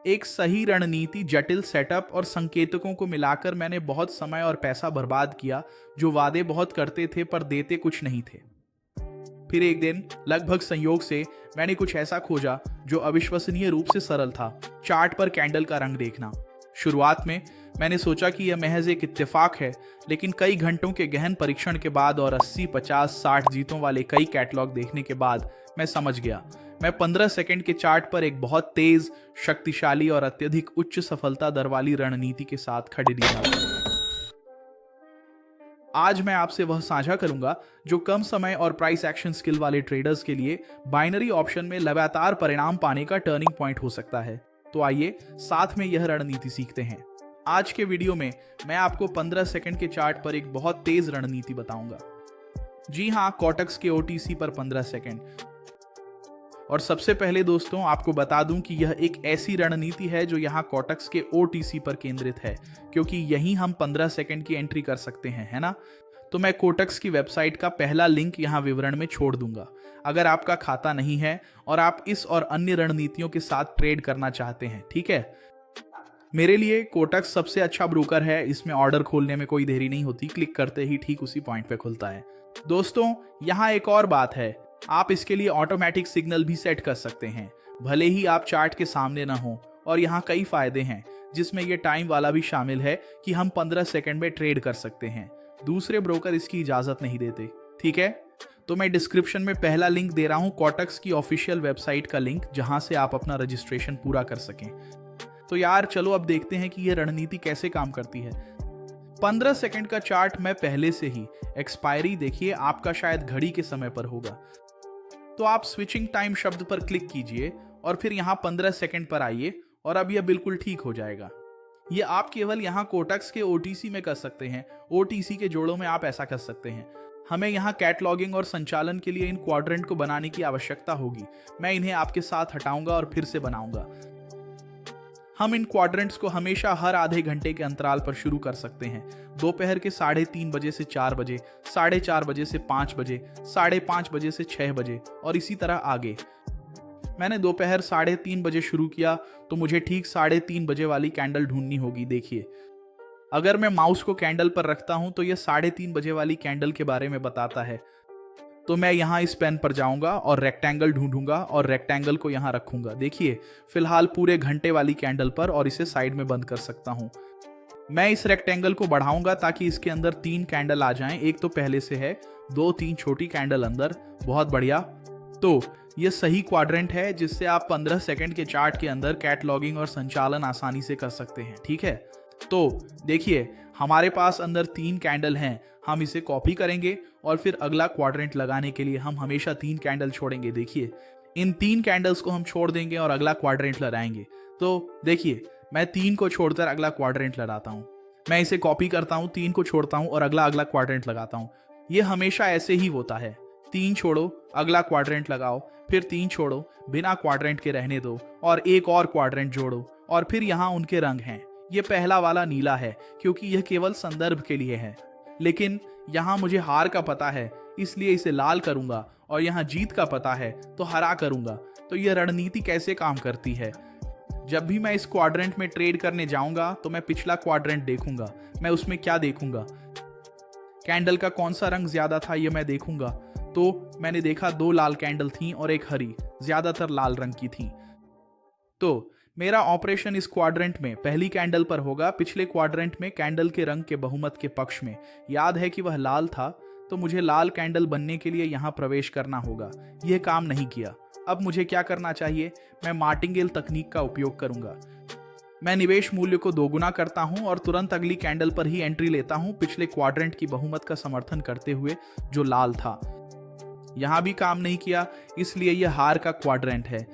एक सही रणनीति, जटिल सेटअप और संकेतकों को मिलाकर मैंने बहुत समय और पैसा बर्बाद किया, जो वादे बहुत करते थे पर देते कुछ नहीं थे। फिर एक दिन लगभग संयोग से मैंने कुछ ऐसा खोजा जो अविश्वसनीय रूप से सरल था, चार्ट पर कैंडल का रंग देखना। शुरुआत में मैंने सोचा कि यह महज एक इत्तेफाक है, लेकिन कई घंटों के गहन परीक्षण के बाद और 80, 50, 60 जीतों वाले कई कैटलॉग देखने के बाद मैं समझ गया। मैं 15 सेकंड के चार्ट पर एक बहुत तेज, शक्तिशाली और अत्यधिक उच्च सफलता दर वाली रणनीति के साथ खड़े दिखा था। आज मैं आपसे वह साझा करूंगा जो कम समय और प्राइस एक्शन स्किल वाले ट्रेडर्स के लिए बाइनरी ऑप्शन में लगातार परिणाम पाने का टर्निंग पॉइंट हो सकता है। तो आइए साथ में यह रणनीति सीखते हैं। आज के वीडियो में मैं आपको 15 सेकंड के चार्ट पर एक बहुत तेज रणनीति बताऊंगा। जी हां, कोटक्स के ओटीसी पर 15 सेकंड। और सबसे पहले दोस्तों आपको बता दूं कि यह एक ऐसी रणनीति है जो यहाँ कोटक्स के ओटीसी पर केंद्रित है, क्योंकि यहीं हम 15 सेकंड की एंट्री कर सकते हैं, है ना। तो मैं कोटक्स की वेबसाइट का पहला लिंक यहाँ विवरण में छोड़ दूंगा। अगर आपका खाता नहीं है और आप इस और अन्य रणनीतियों के साथ ट्रेड करना चाहते हैं, ठीक है। मेरे लिए कोटक्स सबसे अच्छा ब्रोकर है, इसमें ऑर्डर खोलने में कोई देरी नहीं होती, क्लिक करते ही ठीक उसी पॉइंट पे खुलता है। दोस्तों यहाँ एक और बात है, आप इसके लिए ऑटोमेटिक सिग्नल भी सेट कर सकते हैं, भले ही आप चार्ट के सामने ना हो। और यहाँ कई फायदे हैं, जिसमें ये टाइम वाला भी शामिल है कि हम 15 सेकंड में ट्रेड कर सकते हैं। दूसरे ब्रोकर इसकी इजाजत नहीं देते, ठीक है। तो मैं डिस्क्रिप्शन में पहला लिंक दे रहा हूँ, कोटक्स की ऑफिशियल वेबसाइट का लिंक, जहां से आप अपना रजिस्ट्रेशन पूरा कर सकें। तो यार चलो अब देखते हैं कि यह रणनीति कैसे काम करती है। 15 सेकंड का चार्ट मैं पहले से ही, एक्सपायरी देखिए आपका शायद घड़ी के समय पर होगा। तो आप स्विचिंग टाइम शब्द पर क्लिक कीजिए और फिर यहाँ 15 सेकंड पर आइए और अब यह बिल्कुल ठीक हो जाएगा। ये आप केवल यहाँ कोटक्स के ओटीसी में कर सकते हैं, ओटीसी के जोड़ों में आप ऐसा कर सकते हैं। हमें यहाँ कैटलॉगिंग और संचालन के लिए इन क्वाड्रेंट को बनाने की आवश्यकता होगी। मैं इन्हें आपके साथ हटाऊंगा और फिर से बनाऊंगा। हम इन क्वाड्रेंट्स को हमेशा हर आधे घंटे के अंतराल पर शुरू कर सकते हैं। दोपहर के 3:30 बजे से 4 बजे, 4:30 बजे से 5 बजे, 5:30 बजे से 6 बजे और इसी तरह आगे। मैंने दोपहर 3:30 बजे शुरू किया, तो मुझे ठीक 3:30 बजे वाली कैंडल ढूंढनी होगी। देखिए, अगर मैं माउस को कैंडल पर रखता हूं तो यह 3:30 बजे वाली कैंडल के बारे में बताता है। तो मैं यहाँ इस पेन पर जाऊंगा और रेक्टेंगल ढूंढूंगा और रेक्टेंगल को यहाँ रखूंगा। देखिए, फिलहाल पूरे घंटे वाली कैंडल पर, और इसे साइड में बंद कर सकता हूँ। मैं इस रेक्टेंगल को बढ़ाऊंगा ताकि इसके अंदर 3 कैंडल आ जाएं। एक तो पहले से है, 2-3 छोटी कैंडल अंदर, बहुत बढ़िया। तो यह सही क्वाड्रेंट है जिससे आप 15 सेकंड के चार्ट के अंदर कैटलॉगिंग और संचालन आसानी से कर सकते हैं, ठीक है। तो देखिए, हमारे पास अंदर 3 कैंडल हैं। हम इसे कॉपी करेंगे और फिर अगला क्वाड्रेंट लगाने के लिए हम हमेशा 3 कैंडल छोड़ेंगे। देखिए, इन 3 कैंडल्स को हम छोड़ देंगे और अगला क्वाड्रेंट लगाएंगे। तो देखिए, मैं 3 को छोड़कर अगला क्वाड्रेंट लगाता हूँ। मैं इसे कॉपी करता हूँ, 3 को छोड़ता हूँ और अगला क्वाड्रेंट लगाता हूँ। ये हमेशा ऐसे ही होता है। 3 छोड़ो, अगला क्वाड्रेंट लगाओ, फिर 3 छोड़ो, बिना क्वाड्रेंट के रहने दो और एक और क्वाड्रेंट जोड़ो, और फिर यहाँ उनके रंग हैं। ये पहला वाला नीला है क्योंकि यह केवल संदर्भ के लिए है, लेकिन यहाँ मुझे हार का पता है, इसलिए इसे लाल करूंगा, और यहाँ जीत का पता है तो हरा करूंगा। तो यह रणनीति कैसे काम करती है? जब भी मैं इस क्वाड्रेंट में ट्रेड करने जाऊंगा तो मैं पिछला क्वाड्रेंट देखूंगा। मैं उसमें क्या देखूंगा? कैंडल का कौन सा रंग ज्यादा था यह मैं देखूंगा। तो मैंने देखा 2 लाल कैंडल थी और एक हरी, ज्यादातर लाल रंग की थी। तो मेरा ऑपरेशन इस क्वाड्रेंट में पहली कैंडल पर होगा, पिछले क्वाड्रेंट में कैंडल के रंग के बहुमत के पक्ष में। याद है कि वह लाल था, तो मुझे लाल कैंडल बनने के लिए यहाँ प्रवेश करना होगा। यह काम नहीं किया। अब मुझे क्या करना चाहिए? मैं मार्टिंगेल तकनीक का उपयोग करूंगा। मैं निवेश मूल्य को 2 गुना करता हूं और तुरंत अगली कैंडल पर ही एंट्री लेता हूं, पिछले क्वाड्रेंट की बहुमत का समर्थन करते हुए जो लाल था। यहां भी काम नहीं किया, इसलिए यह हार का क्वाड्रेंट है।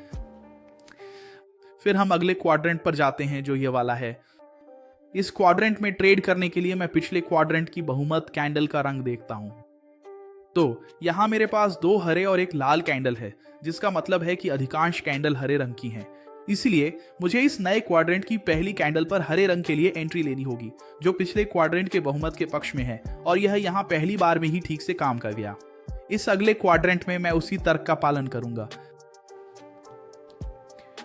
फिर हम अगले क्वाड्रेंट पर जाते हैं जो ये वाला है। इस क्वाड्रेंट में ट्रेड करने के लिए मैं पिछले क्वाड्रेंट की बहुमत कैंडल का रंग देखता हूं। तो यहां मेरे पास 2 हरे और एक लाल कैंडल है, जिसका मतलब है कि अधिकांश कैंडल हरे रंग की हैं। इसलिए मुझे इस नए क्वाड्रेंट की पहली कैंडल पर हरे रंग के लिए एंट्री लेनी होगी, जो पिछले क्वाड्रेंट के बहुमत के पक्ष में है, और यह यहां पहली बार में ही ठीक से काम कर गया। इस अगले क्वाड्रेंट में मैं उसी तर्क का पालन करूंगा।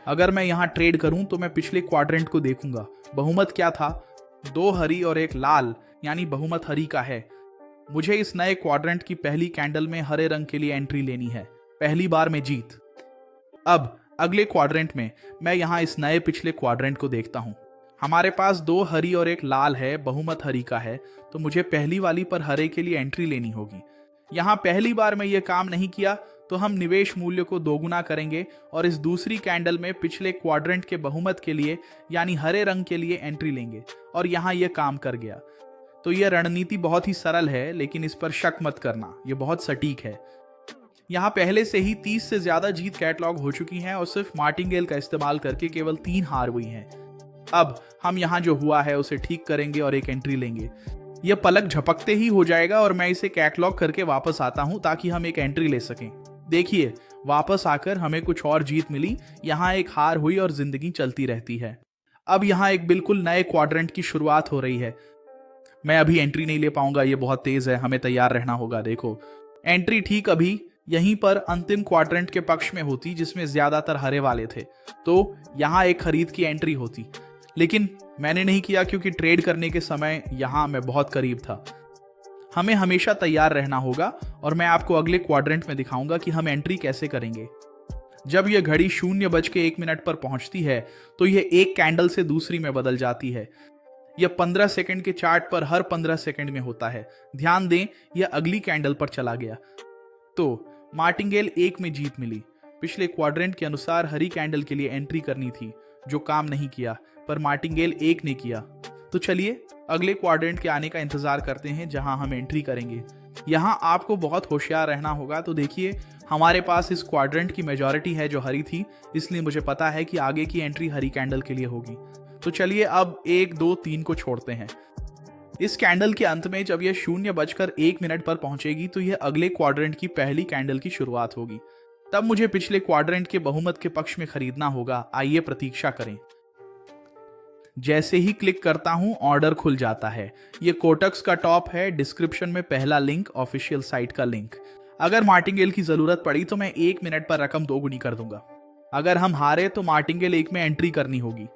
अगर मैं यहाँ ट्रेड करूं तो मैं पिछले क्वाड्रेंट को देखूंगा। बहुमत क्या था? 2 हरी और 1 लाल, यानी बहुमत हरी का है। मुझे इस नए क्वाड्रेंट की पहली कैंडल में हरे रंग के लिए एंट्री लेनी है। पहली बार में जीत। अब अगले क्वाड्रेंट में मैं यहाँ इस नए पिछले क्वाड्रेंट को देखता हूँ। हमारे पास 2 हरी और 1 लाल है, बहुमत हरी का है, तो मुझे पहली वाली पर हरे के लिए एंट्री लेनी होगी। यहाँ पहली बार में ये काम नहीं किया तो हम निवेश मूल्य को दोगुना करेंगे और इस दूसरी कैंडल में पिछले क्वाड्रेंट के बहुमत के लिए यानी हरे रंग के लिए एंट्री लेंगे और यहाँ ये काम कर गया। तो यह रणनीति बहुत ही सरल है, लेकिन इस पर शक मत करना, ये बहुत सटीक है। यहाँ पहले से ही 30 से ज्यादा जीत कैटलॉग हो चुकी हैं और सिर्फ मार्टिंगेल का इस्तेमाल करके केवल 3 हार हुई हैं। अब हम यहाँ जो हुआ है उसे ठीक करेंगे और एक एंट्री लेंगे। यह पलक झपकते ही हो जाएगा और मैं इसे कैटलॉग करके वापस आता हूँ ताकि हम एक एंट्री ले सकें। देखिए, वापस आकर हमें कुछ और जीत मिली, यहाँ एक हार हुई और जिंदगी चलती रहती है। अब यहाँ एक बिल्कुल नए क्वाड्रेंट की शुरुआत हो रही है। मैं अभी एंट्री नहीं ले पाऊंगा, ये बहुत तेज है, हमें तैयार रहना होगा। देखो, एंट्री ठीक अभी यहीं पर अंतिम क्वाड्रेंट के पक्ष में होती जिसमें ज्यादातर हरे वाले थे, तो यहाँ एक खरीद की एंट्री होती, लेकिन मैंने नहीं किया क्योंकि ट्रेड करने के समय यहाँ मैं बहुत करीब था। हमें हमेशा तैयार रहना होगा और मैं आपको अगले क्वाड्रेंट में दिखाऊंगा कि हम एंट्री कैसे करेंगे। जब यह घड़ी 0:01 पर पहुंचती है तो यह एक कैंडल से दूसरी में बदल जाती है। यह 15 सेकंड के चार्ट पर हर 15 सेकंड में होता है। ध्यान दें, यह अगली कैंडल पर चला गया। तो मार्टिंगेल 1 में जीत मिली। पिछले क्वाड्रेंट के अनुसार हरी कैंडल के लिए एंट्री करनी थी, जो काम नहीं किया, पर मार्टिंगेल 1 ने किया। तो चलिए अगले क्वाड्रेंट के आने का इंतजार करते हैं जहां हम एंट्री करेंगे। यहाँ आपको बहुत होशियार रहना होगा। तो देखिए, हमारे पास इस क्वाड्रेंट की मेजॉरिटी है जो हरी थी, इसलिए मुझे पता है कि आगे की एंट्री हरी कैंडल के लिए होगी। तो चलिए अब 1, 2, 3 को छोड़ते हैं। इस कैंडल के अंत में जब यह 0:01 पर पहुंचेगी तो यह अगले क्वाड्रेंट की पहली कैंडल की शुरुआत होगी। तब मुझे पिछले क्वाड्रेंट के बहुमत के पक्ष में खरीदना होगा। आइए प्रतीक्षा करें। जैसे ही क्लिक करता हूं, ऑर्डर खुल जाता है। ये कोटक्स का टॉप है, डिस्क्रिप्शन में पहला लिंक, ऑफिशियल साइट का लिंक। अगर मार्टिंगेल की जरूरत पड़ी तो मैं 1 मिनट पर रकम दोगुनी कर दूंगा। अगर हम हारे तो मार्टिंगेल 1 में एंट्री करनी होगी।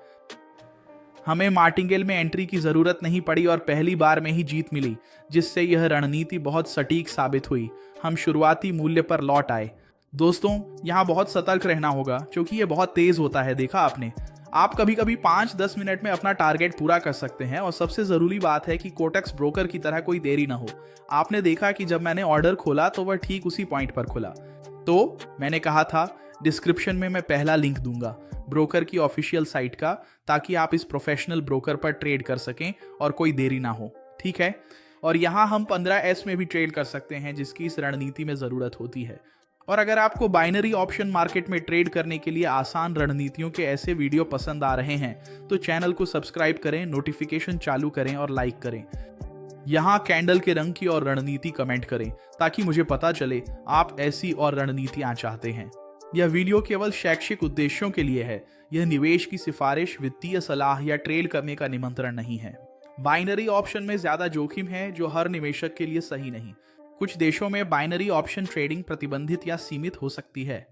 हमें मार्टिंगेल में एंट्री की जरूरत नहीं पड़ी और पहली बार में ही जीत मिली, जिससे यह रणनीति बहुत सटीक साबित हुई। हम शुरुआती मूल्य पर लौट आए। दोस्तों, यहाँ बहुत सतर्क रहना होगा क्योंकि यह बहुत तेज होता है। देखा आपने, आप कभी कभी 5-10 मिनट में अपना टारगेट पूरा कर सकते हैं। और सबसे जरूरी बात है कि कोटक्स ब्रोकर की तरह कोई देरी ना हो। आपने देखा कि जब मैंने ऑर्डर खोला तो वह ठीक उसी पॉइंट पर खुला। तो मैंने कहा था डिस्क्रिप्शन में मैं पहला लिंक दूंगा ब्रोकर की ऑफिशियल साइट का, ताकि आप इस प्रोफेशनल ब्रोकर पर ट्रेड कर सकें और कोई देरी ना हो। ठीक है, और यहाँ हम 15S में भी ट्रेड कर सकते हैं, जिसकी इस रणनीति में जरूरत होती है। और अगर आपको बाइनरी ऑप्शन मार्केट में ट्रेड करने के लिए आसान रणनीतियों के ऐसे वीडियो पसंद आ रहे हैं तो चैनल को सब्सक्राइब करें, नोटिफिकेशन चालू करें और लाइक करें। यहाँ कैंडल के रंग की और रणनीति कमेंट करें ताकि मुझे पता चले आप ऐसी और रणनीतियां चाहते हैं। यह वीडियो केवल शैक्षिक उद्देश्यों के लिए है। यह निवेश की सिफारिश, वित्तीय सलाह या ट्रेड करने का निमंत्रण नहीं है। बाइनरी ऑप्शन में ज्यादा जोखिम है जो हर निवेशक के लिए सही नहीं। कुछ देशों में बाइनरी ऑप्शन ट्रेडिंग प्रतिबंधित या सीमित हो सकती है।